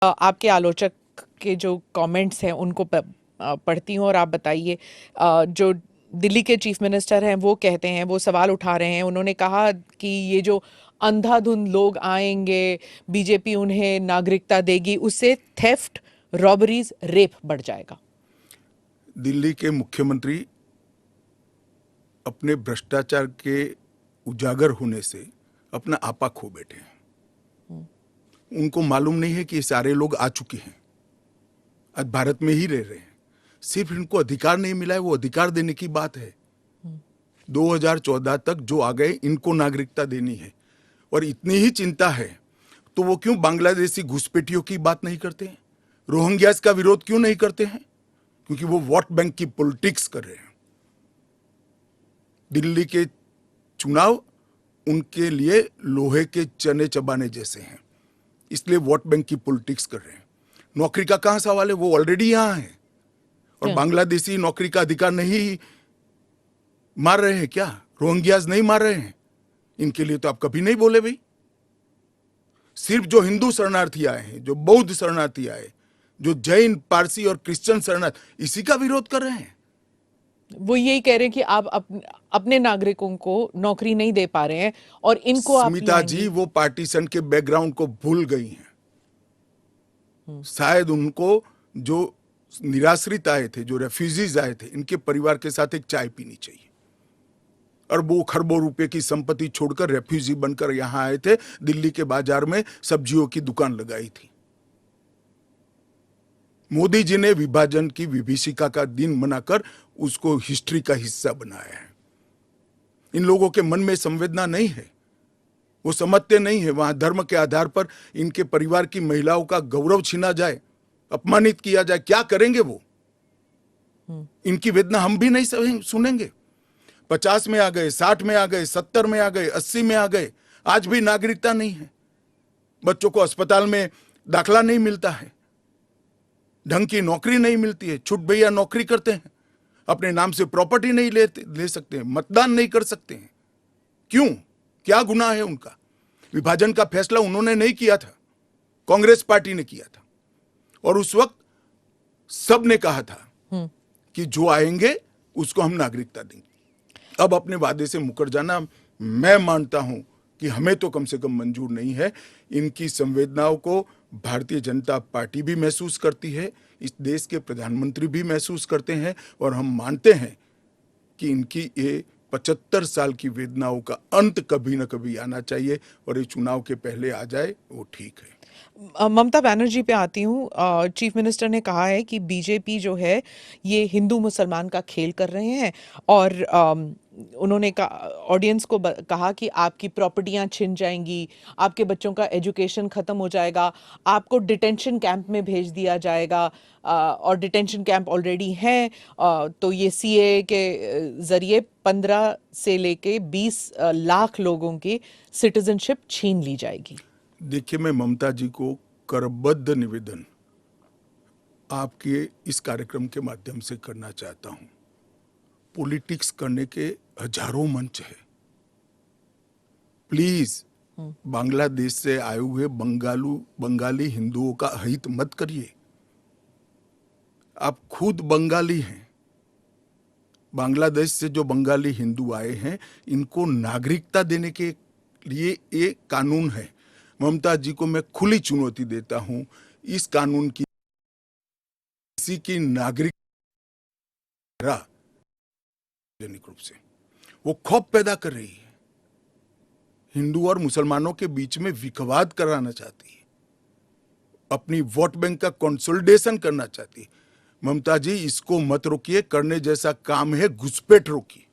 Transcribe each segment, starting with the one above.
आपके आलोचक के जो कमेंट्स हैं उनको पढ़ती हूँ और आप बताइए। जो दिल्ली के चीफ मिनिस्टर हैं वो कहते हैं, वो सवाल उठा रहे हैं। उन्होंने कहा कि ये जो अंधाधुंध लोग आएंगे, बीजेपी उन्हें नागरिकता देगी, उससे थेफ्ट, रॉबरीज, रेप बढ़ जाएगा। दिल्ली के मुख्यमंत्री अपने भ्रष्टाचार के उजागर होने से अपना आपा खो बैठे हैं। उनको मालूम नहीं है कि ये सारे लोग आ चुके हैं, आज भारत में ही रह रहे हैं। सिर्फ इनको अधिकार नहीं मिला है, वो अधिकार देने की बात है। 2014 तक जो आ गए इनको नागरिकता देनी है। और इतनी ही चिंता है तो वो क्यों बांग्लादेशी घुसपैठियों की बात नहीं करते हैं, रोहिंग्यास का विरोध क्यों नहीं करते हैं? क्योंकि वो वोट बैंक की पॉलिटिक्स कर रहे हैं। दिल्ली के चुनाव उनके लिए लोहे के चने चबाने जैसे हैं, इसलिए वोट बैंक की पॉलिटिक्स कर रहे हैं। नौकरी का कहां सवाल है, वो ऑलरेडी यहां है। और बांग्लादेशी नौकरी का अधिकार नहीं मार रहे हैं क्या? रोहिंग्यास नहीं मार रहे हैं? इनके लिए तो आप कभी नहीं बोले भाई। सिर्फ जो हिंदू शरणार्थी आए हैं, जो बौद्ध शरणार्थी आए, जो जैन, पारसी और क्रिश्चियन शरणार्थी, इसी का विरोध कर रहे हैं। वो यही कह रहे हैं कि आप अपने नागरिकों को नौकरी नहीं दे पा रहे हैं और इनको आप स्मिता जी वो पार्टीशन के बैकग्राउंड को भूल गई हैं। शायद उनको जो निराश्रित आए थे, जो रेफ्यूजीज आए थे, इनके परिवार के साथ एक चाय पीनी चाहिए। अरबों खरबों रुपए की संपत्ति छोड़कर रेफ्यूजी बनकर यहां आए थे, दिल्ली के बाजार में सब्जियों की दुकान लगाई थी। मोदी जी ने विभाजन की विभीषिका का दिन मनाकर उसको हिस्ट्री का हिस्सा बनाया है। इन लोगों के मन में संवेदना नहीं है, वो समझते नहीं है वहां धर्म के आधार पर इनके परिवार की महिलाओं का गौरव छीना जाए, अपमानित किया जाए, क्या करेंगे वो? इनकी वेदना हम भी नहीं सुनेंगे। 50 में आ गए, 60 में आ गए, 70 में आ गए, 80 में आ गए, आज भी नागरिकता नहीं है। बच्चों को अस्पताल में दाखला नहीं मिलता है, ढंग की नौकरी नहीं मिलती है, छुट भैया नौकरी करते हैं, अपने नाम से प्रॉपर्टी नहीं ले सकते हैं, मतदान नहीं कर सकते हैं। क्यों? क्या गुनाह है उनका? विभाजन का फैसला उन्होंने नहीं किया था, कांग्रेस पार्टी ने किया था। और उस वक्त सब ने कहा था कि जो आएंगे उसको हम नागरिकता देंगे। अब अपने वादे से मुकर जाना, मैं मानता हूं कि हमें तो कम से कम मंजूर नहीं है। इनकी संवेदनाओं को भारतीय जनता पार्टी भी महसूस करती है, इस देश के प्रधानमंत्री भी महसूस करते हैं, और हम मानते हैं कि इनकी ये 75 साल की वेदनाओं का अंत कभी न कभी आना चाहिए, और ये चुनाव के पहले आ जाए वो ठीक है। ममता बनर्जी पे आती हूँ। चीफ मिनिस्टर ने कहा है कि बीजेपी जो है ये हिंदू मुसलमान का खेल कर रहे हैं, और उन्होंने ऑडियंस को कहा कि आपकी प्रॉपर्टियां छिन जाएंगी, आपके बच्चों का एजुकेशन खत्म हो जाएगा, आपको डिटेंशन कैंप में भेज दिया जाएगा, और डिटेंशन कैंप ऑलरेडी हैं। तो ये सीए के जरिए 15 से लेके 20 लाख लोगों की सिटीजनशिप छीन ली जाएगी। देखिए, मैं ममता जी को करबद्ध निवेदन आपके इस कार्यक्रम के माध्यम से करना चाहता हूं। पॉलिटिक्स करने के हजारों मंच है, प्लीज बांग्लादेश से आए हुए बंगाली हिंदुओं का हित मत करिए। आप खुद बंगाली हैं। बांग्लादेश से जो बंगाली हिंदू आए हैं, इनको नागरिकता देने के लिए एक कानून है। ममता जी को मैं खुली चुनौती देता हूं, इस कानून की किसी की नागरिक रूप से वो खौफ पैदा कर रही है, हिंदू और मुसलमानों के बीच में विखवाद कराना चाहती है, अपनी वोट बैंक का कंसोलिडेशन करना चाहती है। ममता जी, इसको मत रोकिए, करने जैसा काम है घुसपैठ रोकिए।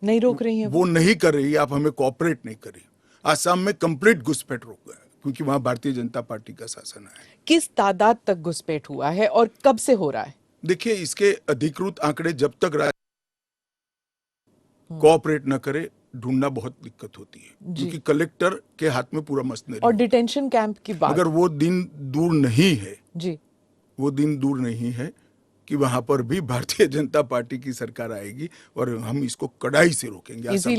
नहीं रोक रही है वो नहीं कर रही, आप हमें कोऑपरेट नहीं कर रही। आसाम में कंप्लीट घुसपैठ रोक गया क्योंकि वहां भारतीय जनता पार्टी का शासन है। किस तादाद तक घुसपैठ हुआ है और कब से हो रहा है? देखिए, इसके अधिकृत आंकड़े जब तक कोऑपरेट न करे, ढूंढना बहुत दिक्कत होती है, क्योंकि कलेक्टर के हाथ में पूरा मशीनरी। और डिटेंशन कैंप की बात, मगर वो दिन दूर नहीं है जी, वो दिन दूर नहीं है कि वहां पर भी भारतीय जनता पार्टी की सरकार आएगी और हम इसको कड़ाई से रोकेंगे। इसीलिए